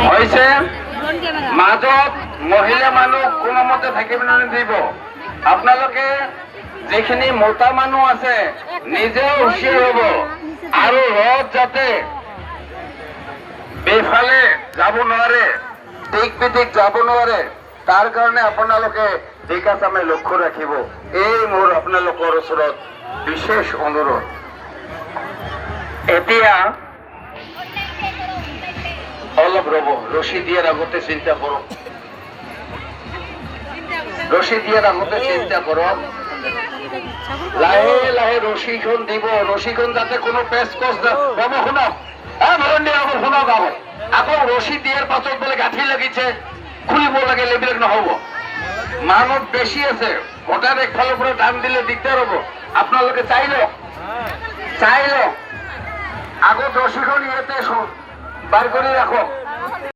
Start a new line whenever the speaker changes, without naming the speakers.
হয়েছে মাজত মহিলা মানুষ কোনো মতে থাকিব নিদিব। আপোনালোকে যিখিনি মোটা মানুহ আছে নিজে হুঁচিয়াৰ হ'ব আৰু ৰথ যাতে বেফালে যাব নোৱাৰে, দিক বিদিক যাব নোৱাৰে, তাৰ কাৰণে আপোনালোকে দিকা চামে লক্ষ্য ৰাখিব। এই মোৰ আপোনালোকৰ ওচৰত বিশেষ অনুৰোধ। এতিয়া অলপ ৰ'ব, ৰছী দিয়াৰ আগতে চিন্তা কৰক, ৰছী দিয়াৰ আগতে চিন্তা কৰক। লাহে লাহে ৰছীখন দিব, ৰছীখন যাতে কোনো পেচকচ ৰ'ব। শুনক শুনক আকৌ ৰছী দিয়াৰ পাছত বোলে গাঁঠি লাগিছে খুলিব লাগে, এইবিলাক নহ'ব। মানুহ বেছি আছে, হঠাৎ একফালৰ পৰা টান দিলে দিগদাৰ হ'ব। আপোনালোকে চাই লওক, আগত ৰছীখন ইয়াতে বাৰ কৰি ৰাখক।